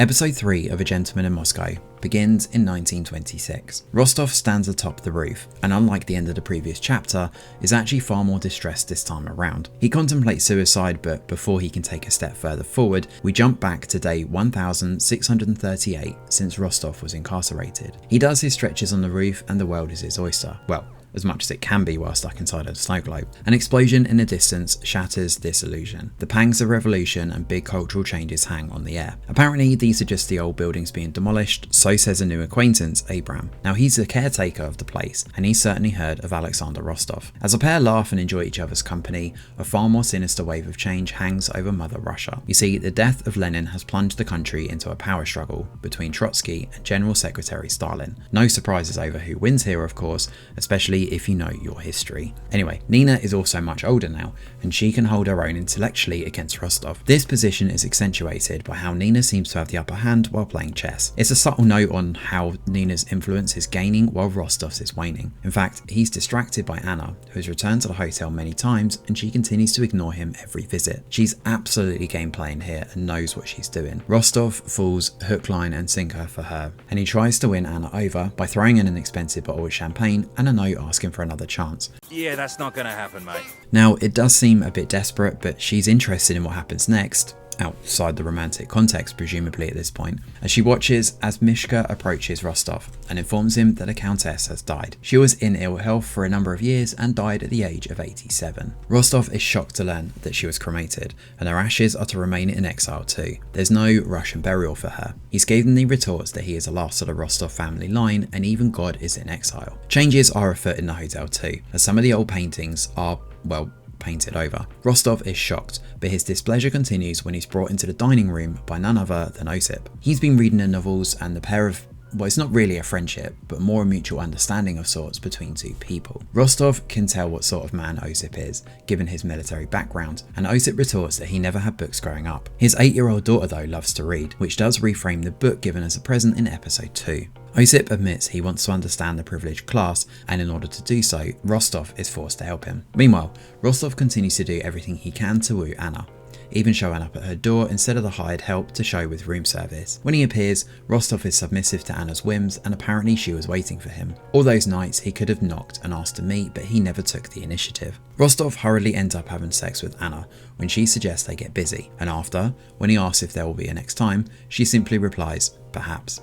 Episode 3 of A Gentleman in Moscow begins in 1926. Rostov stands atop the roof, and unlike the end of the previous chapter, is actually far more distressed this time around. He contemplates suicide, but before he can take a step further forward, we jump back to day 1638 since Rostov was incarcerated. He does his stretches on the roof and the world is his oyster. Well, as much as it can be while stuck inside a snow globe. An explosion in the distance shatters this illusion. The pangs of revolution and big cultural changes hang on the air. Apparently these are just the old buildings being demolished, so says a new acquaintance, Abram. Now he's the caretaker of the place, and he's certainly heard of Alexander Rostov. As the pair laugh and enjoy each other's company, a far more sinister wave of change hangs over Mother Russia. You see, the death of Lenin has plunged the country into a power struggle between Trotsky and General Secretary Stalin. No surprises over who wins here, of course, especially if you know your history. Anyway, Nina is also much older now, and she can hold her own intellectually against Rostov. This position is accentuated by how Nina seems to have the upper hand while playing chess. It's a subtle note on how Nina's influence is gaining while Rostov's is waning. In fact, he's distracted by Anna, who has returned to the hotel many times, and she continues to ignore him every visit. She's absolutely game playing here and knows what she's doing. Rostov falls hook, line and sinker for her, and he tries to win Anna over by throwing in an expensive bottle of champagne and a note asking for another chance. Yeah, that's not gonna happen, mate. Now, it does seem a bit desperate, but she's interested in what happens next, outside the romantic context presumably at this point, as she watches as Mishka approaches Rostov and informs him that a countess has died. She was in ill health for a number of years and died at the age of 87. Rostov is shocked to learn that she was cremated, and her ashes are to remain in exile too. There's no Russian burial for her. He scathingly retorts that he is the last of the Rostov family line, and even God is in exile. Changes are afoot in the hotel too, as some of the old paintings are, well, painted over. Rostov is shocked, but his displeasure continues when he's brought into the dining room by none other than Osip. He's been reading the novels, and the pair of, well, it's not really a friendship, but more a mutual understanding of sorts between two people. Rostov can tell what sort of man Osip is, given his military background, and Osip retorts that he never had books growing up. His 8-year-old daughter though loves to read, which does reframe the book given as a present in episode 2. Osip admits he wants to understand the privileged class, and in order to do so, Rostov is forced to help him. Meanwhile, Rostov continues to do everything he can to woo Anna, even showing up at her door instead of the hired help to show with room service. When he appears, Rostov is submissive to Anna's whims, and apparently she was waiting for him. All those nights he could have knocked and asked to meet, but he never took the initiative. Rostov hurriedly ends up having sex with Anna when she suggests they get busy, and after, when he asks if there will be a next time, she simply replies, perhaps.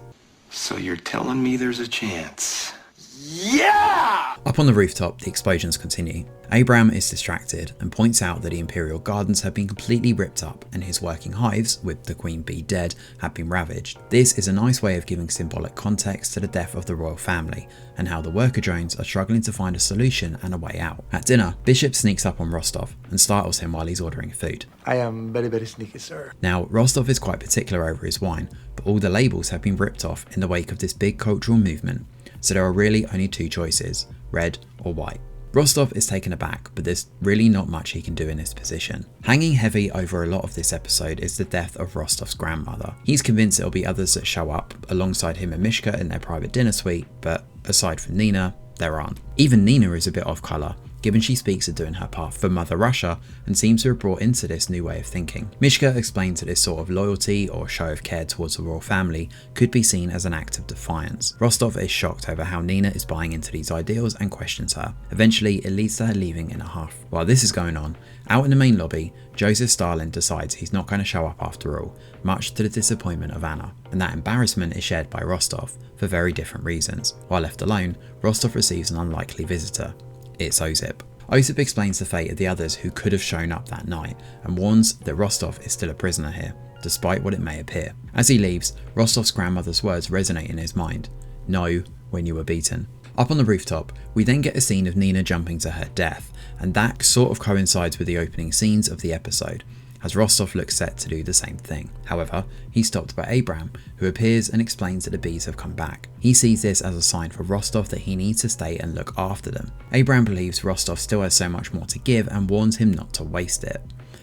So you're telling me there's a chance? Yeah! Up on the rooftop, the explosions continue. Abram is distracted and points out that the Imperial Gardens have been completely ripped up and his working hives, with the Queen Bee dead, have been ravaged. This is a nice way of giving symbolic context to the death of the royal family and how the worker drones are struggling to find a solution and a way out. At dinner, Bishop sneaks up on Rostov and startles him while he's ordering food. I am very, very sneaky, sir. Now, Rostov is quite particular over his wine, but all the labels have been ripped off in the wake of this big cultural movement, so there are really only two choices, red or white. Rostov is taken aback, but there's really not much he can do in this position. Hanging heavy over a lot of this episode is the death of Rostov's grandmother. He's convinced it'll be others that show up alongside him and Mishka in their private dinner suite, but aside from Nina, there aren't. Even Nina is a bit off colour, given she speaks of doing her part for Mother Russia and seems to have brought into this new way of thinking. Mishka explains that this sort of loyalty or show of care towards the royal family could be seen as an act of defiance. Rostov is shocked over how Nina is buying into these ideals and questions her. Eventually, it leads to her leaving in a huff. While this is going on, out in the main lobby, Joseph Stalin decides he's not going to show up after all, much to the disappointment of Anna, and that embarrassment is shared by Rostov for very different reasons. While left alone, Rostov receives an unlikely visitor. It's Osip. Osip explains the fate of the others who could have shown up that night and warns that Rostov is still a prisoner here, despite what it may appear. As he leaves, Rostov's grandmother's words resonate in his mind. Know when you were beaten. Up on the rooftop, we then get a scene of Nina jumping to her death, and that sort of coincides with the opening scenes of the episode, as Rostov looks set to do the same thing. However, he's stopped by Abram, who appears and explains that the bees have come back. He sees this as a sign for Rostov that he needs to stay and look after them. Abram believes Rostov still has so much more to give and warns him not to waste it.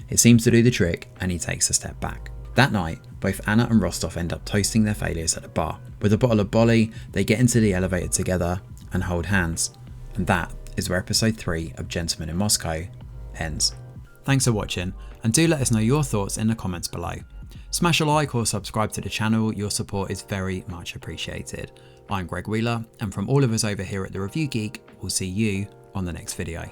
It seems to do the trick, and he takes a step back. That night, both Anna and Rostov end up toasting their failures at a bar. With a bottle of Bolly, they get into the elevator together and hold hands. And that is where episode 3 of Gentleman in Moscow ends. Thanks for watching, and do let us know your thoughts in the comments below. Smash a like or subscribe to the channel, your support is very much appreciated. I'm Greg Wheeler, and from all of us over here at The Review Geek, we'll see you on the next video.